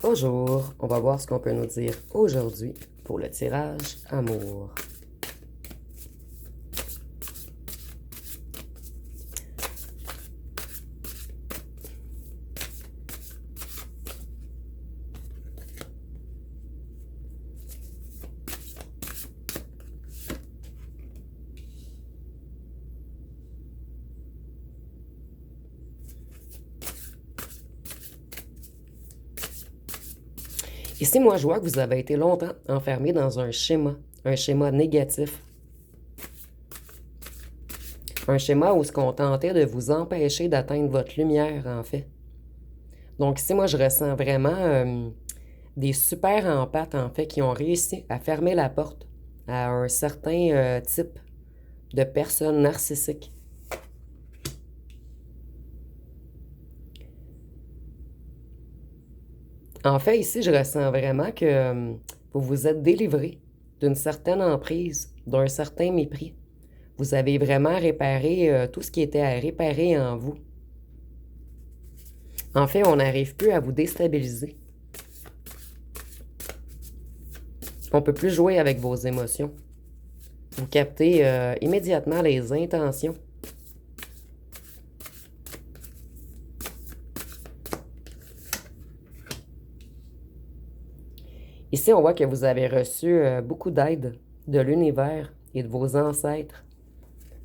Bonjour, on va voir ce qu'on peut nous dire aujourd'hui pour le tirage amour. Ici, moi, je vois que vous avez été longtemps enfermé dans un schéma négatif. Un schéma où ce qu'on tentait de vous empêcher d'atteindre votre lumière, en fait. Donc ici, moi, je ressens vraiment des super empathes, en fait, qui ont réussi à fermer la porte à un certain type de personne narcissique. En fait, ici, je ressens vraiment que vous vous êtes délivré d'une certaine emprise, d'un certain mépris. Vous avez vraiment réparé tout ce qui était à réparer en vous. En fait, on n'arrive plus à vous déstabiliser. On ne peut plus jouer avec vos émotions. Vous captez immédiatement les intentions. Ici, on voit que vous avez reçu beaucoup d'aide de l'univers et de vos ancêtres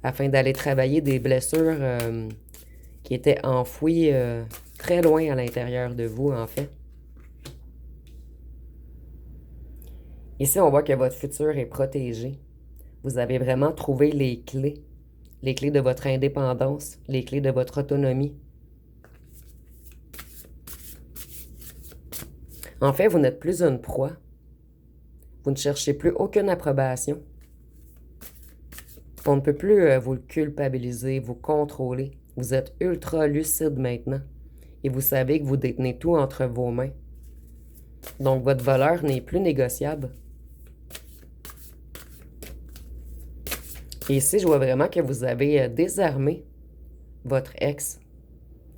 afin d'aller travailler des blessures qui étaient enfouies très loin à l'intérieur de vous, en fait. Ici, on voit que votre futur est protégé. Vous avez vraiment trouvé les clés de votre indépendance, les clés de votre autonomie. En fait, vous n'êtes plus une proie. Vous ne cherchez plus aucune approbation. On ne peut plus vous culpabiliser, vous contrôler. Vous êtes ultra lucide maintenant. Et vous savez que vous détenez tout entre vos mains. Donc, votre valeur n'est plus négociable. Et ici, je vois vraiment que vous avez désarmé votre ex.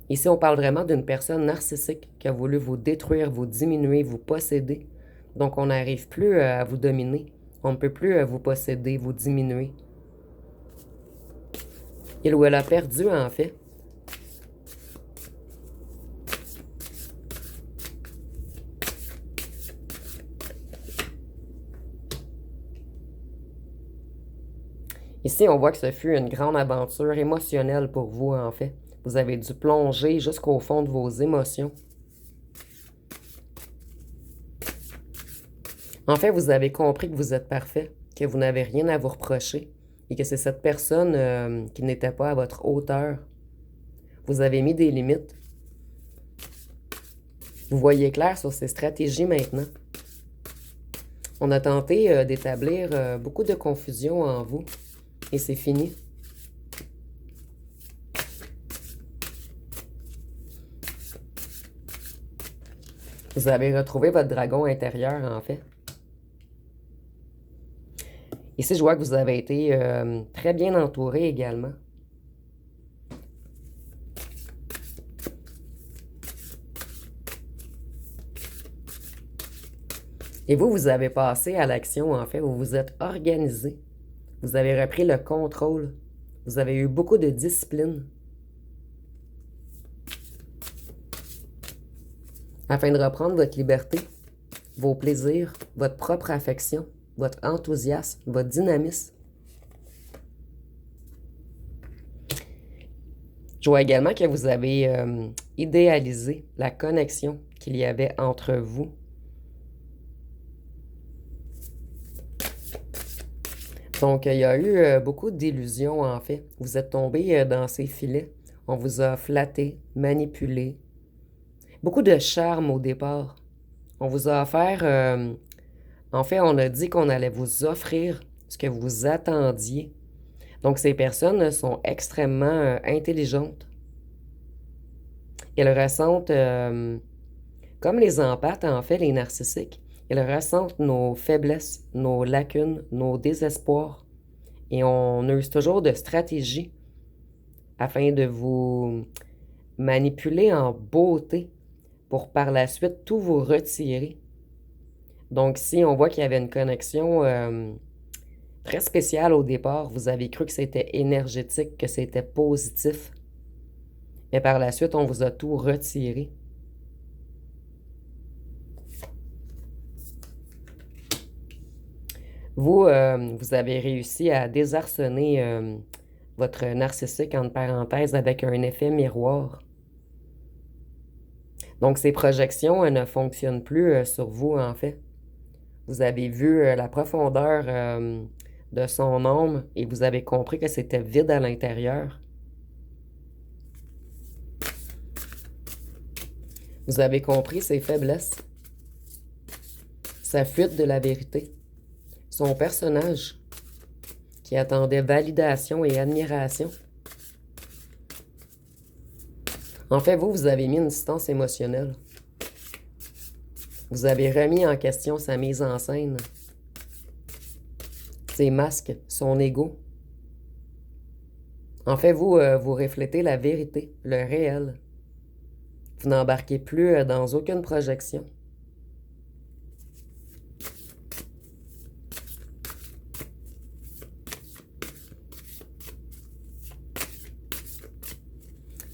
Ici, on parle vraiment d'une personne narcissique qui a voulu vous détruire, vous diminuer, vous posséder. Donc, on n'arrive plus à vous dominer. On ne peut plus vous posséder, vous diminuer. Il ou elle a perdu, en fait. Ici, on voit que ce fut une grande aventure émotionnelle pour vous, en fait. Vous avez dû plonger jusqu'au fond de vos émotions. En fait, vous avez compris que vous êtes parfait, que vous n'avez rien à vous reprocher et que c'est cette personne qui n'était pas à votre hauteur. Vous avez mis des limites. Vous voyez clair sur ces stratégies maintenant. On a tenté d'établir beaucoup de confusion en vous et c'est fini. Vous avez retrouvé votre dragon intérieur, en fait. Ici, je vois que vous avez été très bien entouré également. Et vous, vous avez passé à l'action, en fait. Vous vous êtes organisé. Vous avez repris le contrôle. Vous avez eu beaucoup de discipline. Afin de reprendre votre liberté, vos plaisirs, votre propre affection, votre enthousiasme, votre dynamisme. Je vois également que vous avez idéalisé la connexion qu'il y avait entre vous. Donc, il y a eu beaucoup d'illusions, en fait. Vous êtes tombé dans ces filets. On vous a flatté, manipulé. Beaucoup de charme au départ. On vous a offert... en fait, on a dit qu'on allait vous offrir ce que vous attendiez. Donc, ces personnes sont extrêmement intelligentes. Elles ressentent, comme les empathes, en fait, les narcissiques, elles ressentent nos faiblesses, nos lacunes, nos désespoirs. Et on use toujours de stratégies afin de vous manipuler en beauté pour par la suite tout vous retirer. Donc, si on voit qu'il y avait une connexion très spéciale au départ, vous avez cru que c'était énergétique, que c'était positif, mais par la suite, on vous a tout retiré. Vous, vous avez réussi à désarçonner votre narcissique, entre parenthèses, avec un effet miroir. Donc, ces projections ne fonctionnent plus sur vous, en fait. Vous avez vu la profondeur de son âme et vous avez compris que c'était vide à l'intérieur. Vous avez compris ses faiblesses, sa fuite de la vérité, son personnage qui attendait validation et admiration. En fait, vous avez mis une distance émotionnelle. Vous avez remis en question sa mise en scène, ses masques, son ego. En fait, vous reflétez la vérité, le réel. Vous n'embarquez plus dans aucune projection.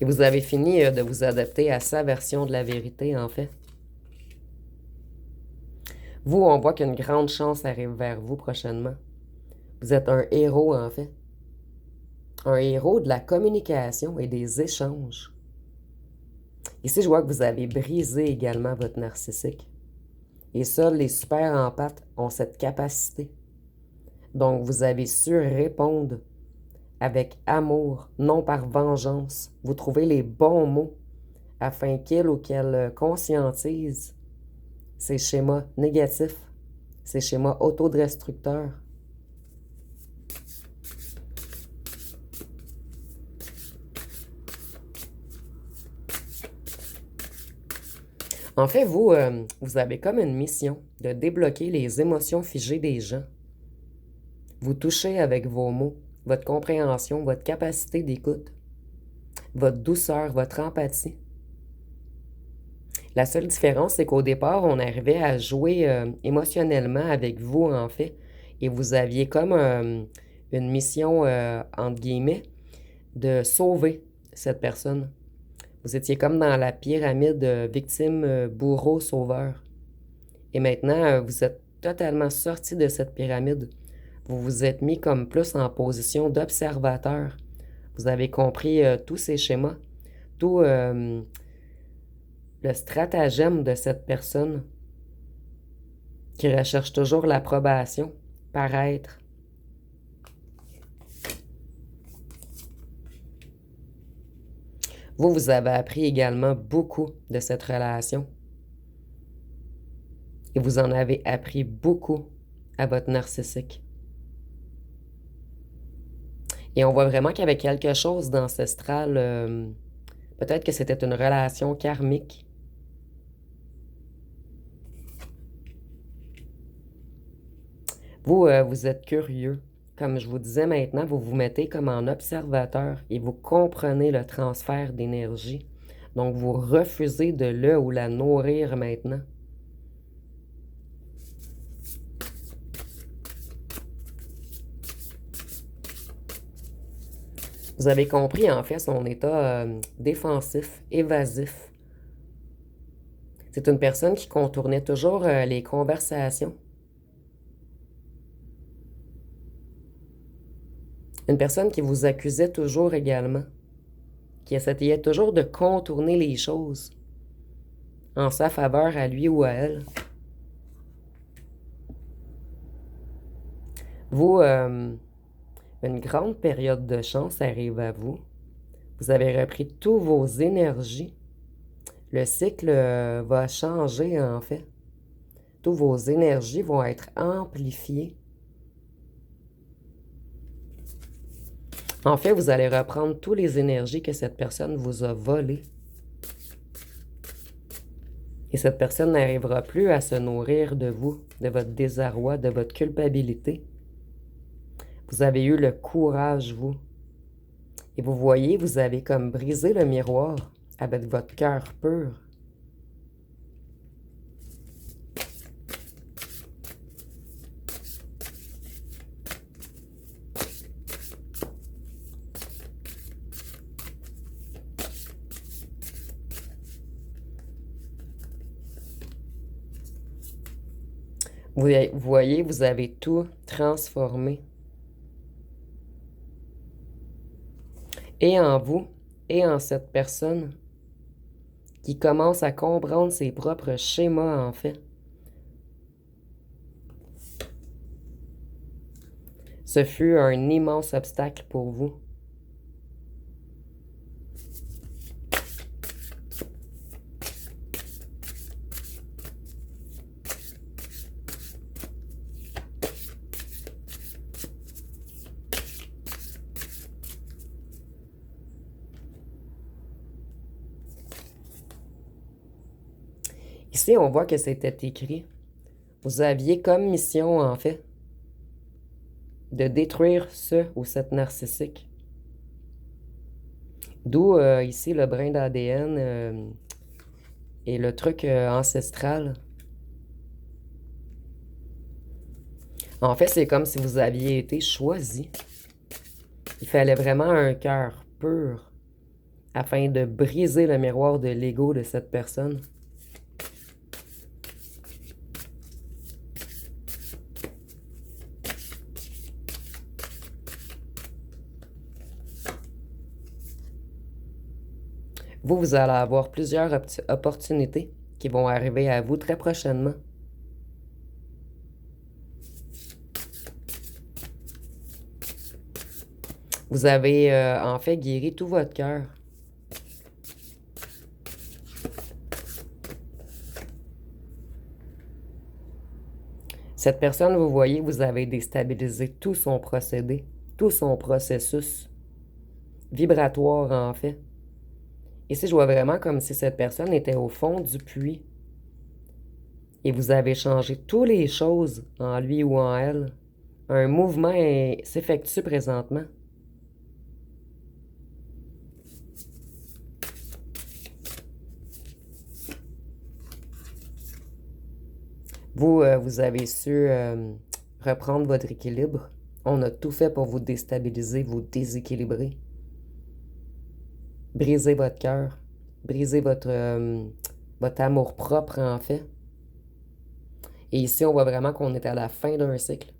Et vous avez fini de vous adapter à sa version de la vérité, en fait. Vous, on voit qu'une grande chance arrive vers vous prochainement. Vous êtes un héros, en fait. Un héros de la communication et des échanges. Ici, je vois que vous avez brisé également votre narcissique. Et seuls les super empathes ont cette capacité. Donc, vous avez su répondre avec amour, non par vengeance. Vous trouvez les bons mots afin qu'il ou qu'elle conscientise ces schémas négatifs, ces schémas autodestructeurs. En fait, vous avez comme une mission de débloquer les émotions figées des gens. Vous touchez avec vos mots, votre compréhension, votre capacité d'écoute, votre douceur, votre empathie. La seule différence, c'est qu'au départ, on arrivait à jouer émotionnellement avec vous, en fait, et vous aviez comme une mission, entre guillemets, de sauver cette personne. Vous étiez comme dans la pyramide victime, bourreau, sauveur. Et maintenant, vous êtes totalement sorti de cette pyramide. Vous vous êtes mis comme plus en position d'observateur. Vous avez compris tous ces schémas, tout le stratagème de cette personne qui recherche toujours l'approbation, paraître. Vous avez appris également beaucoup de cette relation. Et vous en avez appris beaucoup à votre narcissique. Et on voit vraiment qu'il y avait quelque chose d'ancestral. Peut-être que c'était une relation karmique. Vous êtes curieux. Comme je vous disais maintenant, vous vous mettez comme en observateur et vous comprenez le transfert d'énergie. Donc, vous refusez de le ou la nourrir maintenant. Vous avez compris, en fait, son état défensif, évasif. C'est une personne qui contournait toujours les conversations. Une personne qui vous accusait toujours également, qui essayait toujours de contourner les choses en sa faveur à lui ou à elle. Vous, une grande période de chance arrive à vous. Vous avez repris tous vos énergies. Le cycle va changer, en fait. Toutes vos énergies vont être amplifiées. En fait, vous allez reprendre toutes les énergies que cette personne vous a volées. Et cette personne n'arrivera plus à se nourrir de vous, de votre désarroi, de votre culpabilité. Vous avez eu le courage, vous. Et vous voyez, vous avez comme brisé le miroir avec votre cœur pur. Vous voyez, vous avez tout transformé. Et en vous, et en cette personne qui commence à comprendre ses propres schémas, en fait. Ce fut un immense obstacle pour vous. Ici, on voit que c'était écrit. Vous aviez comme mission, en fait, de détruire ce ou cette narcissique. D'où ici le brin d'ADN et le truc ancestral. En fait, c'est comme si vous aviez été choisi. Il fallait vraiment un cœur pur afin de briser le miroir de l'ego de cette personne. Vous allez avoir plusieurs opportunités qui vont arriver à vous très prochainement. Vous avez en fait guéri tout votre cœur. Cette personne, vous voyez, vous avez déstabilisé tout son procédé, tout son processus vibratoire, en fait. Ici, je vois vraiment comme si cette personne était au fond du puits. Et vous avez changé toutes les choses en lui ou en elle. Un mouvement s'effectue présentement. Vous, vous avez su reprendre votre équilibre. On a tout fait pour vous déstabiliser, vous déséquilibrer. Briser votre cœur. Briser votre amour-propre, en fait. Et ici, on voit vraiment qu'on est à la fin d'un cycle.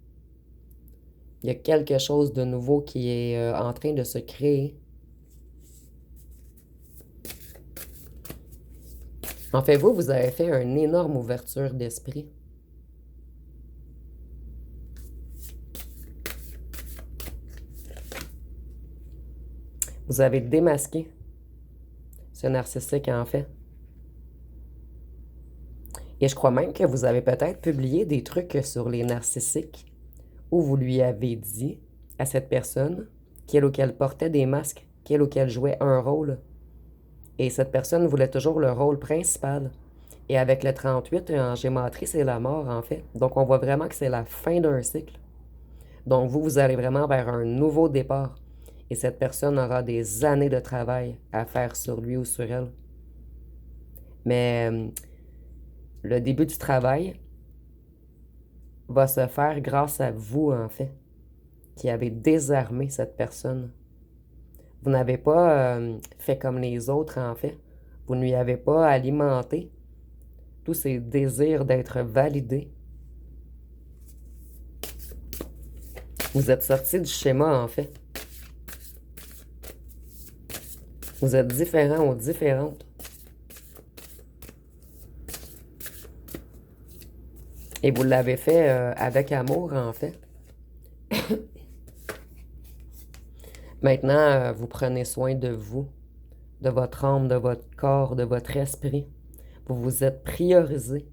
Il y a quelque chose de nouveau qui est en train de se créer. En fait, vous avez fait une énorme ouverture d'esprit. Vous avez démasqué ce narcissique, en fait. Et je crois même que vous avez peut-être publié des trucs sur les narcissiques où vous lui avez dit à cette personne qu'elle ou qu'elle portait des masques, qu'elle ou qu'elle jouait un rôle. Et cette personne voulait toujours le rôle principal. Et avec le 38 en gématrie, c'est la mort, en fait. Donc, on voit vraiment que c'est la fin d'un cycle. Donc, vous allez vraiment vers un nouveau départ. Et cette personne aura des années de travail à faire sur lui ou sur elle. Mais le début du travail va se faire grâce à vous, en fait, qui avez désarmé cette personne. Vous n'avez pas fait comme les autres, en fait. Vous ne lui avez pas alimenté tous ces désirs d'être validé. Vous êtes sorti du schéma, en fait. Vous êtes différent ou différente. Et vous l'avez fait avec amour, en fait. Maintenant, vous prenez soin de vous, de votre âme, de votre corps, de votre esprit. Vous vous êtes priorisé.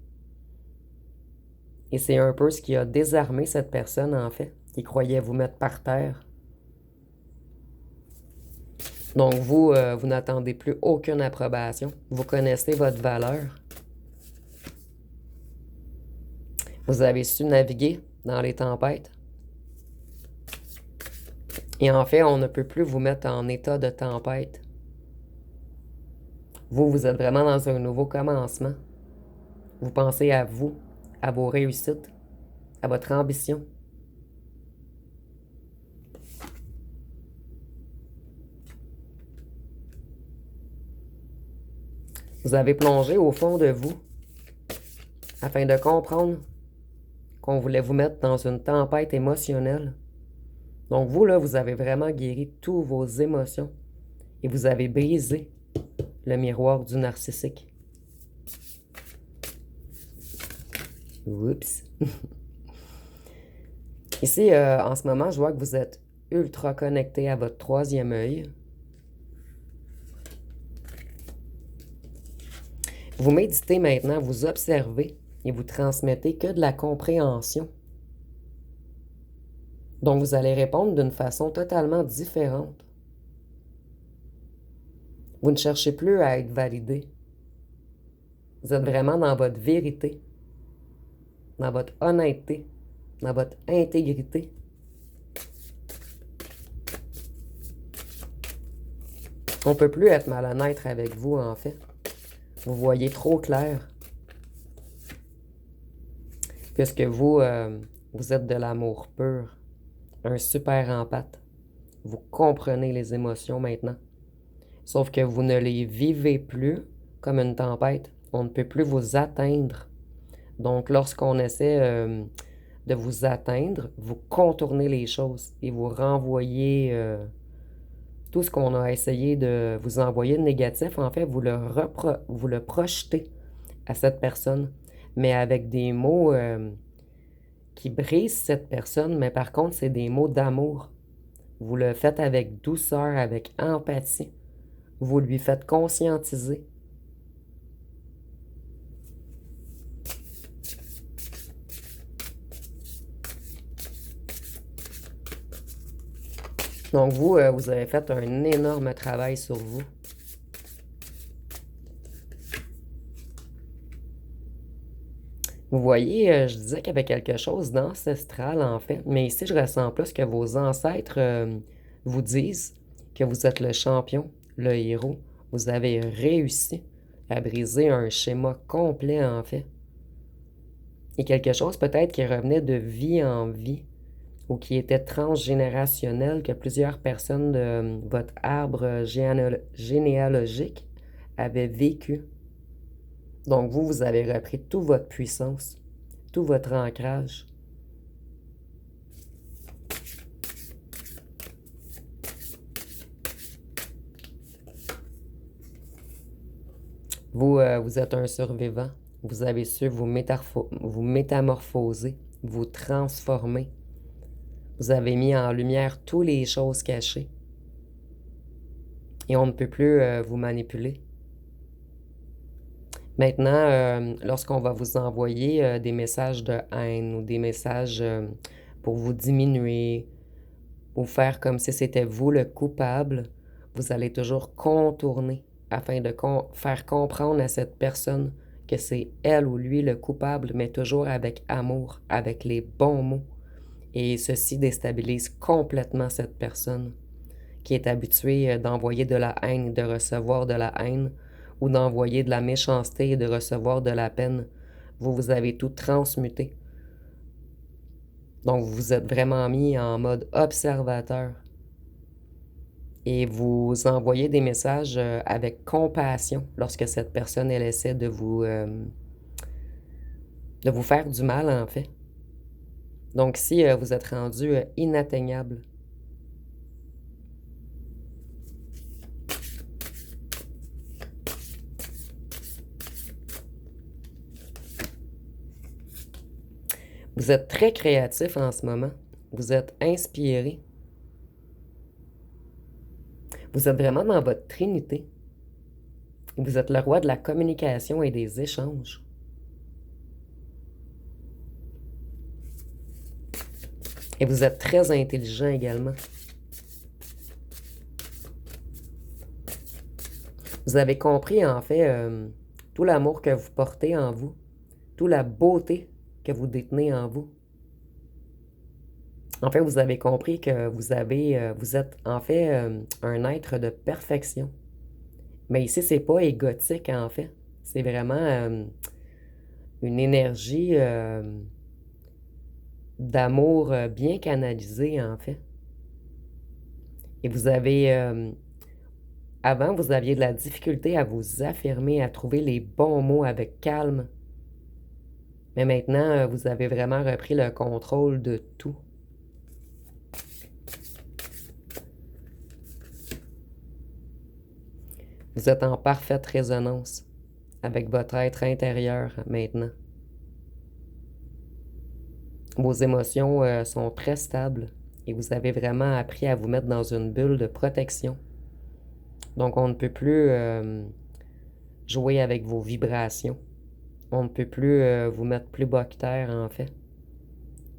Et c'est un peu ce qui a désarmé cette personne, en fait, qui croyait vous mettre par terre. Donc, vous n'attendez plus aucune approbation. Vous connaissez votre valeur. Vous avez su naviguer dans les tempêtes. Et en fait, on ne peut plus vous mettre en état de tempête. Vous êtes vraiment dans un nouveau commencement. Vous pensez à vous, à vos réussites, à votre ambition. Vous avez plongé au fond de vous afin de comprendre qu'on voulait vous mettre dans une tempête émotionnelle. Donc vous, là, vous avez vraiment guéri tous vos émotions et vous avez brisé le miroir du narcissique. Oups. Ici, en ce moment, je vois que vous êtes ultra connecté à votre troisième œil. Vous méditez maintenant, vous observez et vous transmettez que de la compréhension. Donc, vous allez répondre d'une façon totalement différente. Vous ne cherchez plus à être validé. Vous êtes vraiment dans votre vérité, dans votre honnêteté, dans votre intégrité. On ne peut plus être malhonnête avec vous, en fait. Vous voyez trop clair. Puisque vous, vous êtes de l'amour pur, un super empathe. Vous comprenez les émotions maintenant. Sauf que vous ne les vivez plus comme une tempête. On ne peut plus vous atteindre. Donc, lorsqu'on essaie de vous atteindre, vous contournez les choses et vous renvoyez tout ce qu'on a essayé de vous envoyer de négatif. En fait, vous le projetez à cette personne, mais avec des mots qui brisent cette personne, mais par contre, c'est des mots d'amour. Vous le faites avec douceur, avec empathie. Vous lui faites conscientiser. Donc vous, vous avez fait un énorme travail sur vous. Vous voyez, je disais qu'il y avait quelque chose d'ancestral en fait, mais ici je ressens plus que vos ancêtres vous disent que vous êtes le champion, le héros. Vous avez réussi à briser un schéma complet en fait. Et quelque chose peut-être qui revenait de vie en vie ou qui était transgénérationnel, que plusieurs personnes de votre arbre généalogique avaient vécu. Donc vous, vous avez repris toute votre puissance, tout votre ancrage. Vous, vous êtes un survivant. Vous avez su vous métamorphoser, vous transformer. Vous avez mis en lumière toutes les choses cachées. Et on ne peut plus vous manipuler. Maintenant, lorsqu'on va vous envoyer des messages de haine ou des messages pour vous diminuer ou faire comme si c'était vous le coupable, vous allez toujours contourner afin de faire comprendre à cette personne que c'est elle ou lui le coupable, mais toujours avec amour, avec les bons mots. Et ceci déstabilise complètement cette personne qui est habituée d'envoyer de la haine et de recevoir de la haine, ou d'envoyer de la méchanceté et de recevoir de la peine. Vous avez tout transmuté. Donc, vous vous êtes vraiment mis en mode observateur. Et vous envoyez des messages avec compassion lorsque cette personne, elle essaie de vous faire du mal, en fait. Donc, si vous êtes rendu inatteignable, vous êtes très créatif en ce moment. Vous êtes inspiré. Vous êtes vraiment dans votre trinité. Vous êtes le roi de la communication et des échanges. Et vous êtes très intelligent également. Vous avez compris, en fait, tout l'amour que vous portez en vous, toute la beauté que vous détenez en vous. En fait, vous avez compris que vous êtes en fait un être de perfection. Mais ici, c'est pas égotique, en fait. C'est vraiment une énergie d'amour bien canalisée, en fait. Et vous avez... avant, vous aviez de la difficulté à vous affirmer, à trouver les bons mots avec calme. Mais maintenant, vous avez vraiment repris le contrôle de tout. Vous êtes en parfaite résonance avec votre être intérieur maintenant. Vos émotions sont très stables et vous avez vraiment appris à vous mettre dans une bulle de protection. Donc on ne peut plus jouer avec vos vibrations. On ne peut plus vous mettre plus bas que terre en fait.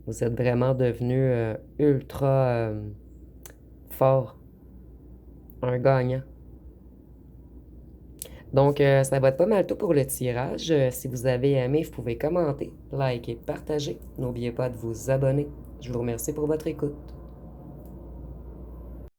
Vous êtes vraiment devenu ultra fort, un gagnant. Donc, ça va être pas mal tout pour le tirage. Si vous avez aimé, vous pouvez commenter, liker, partager. N'oubliez pas de vous abonner. Je vous remercie pour votre écoute.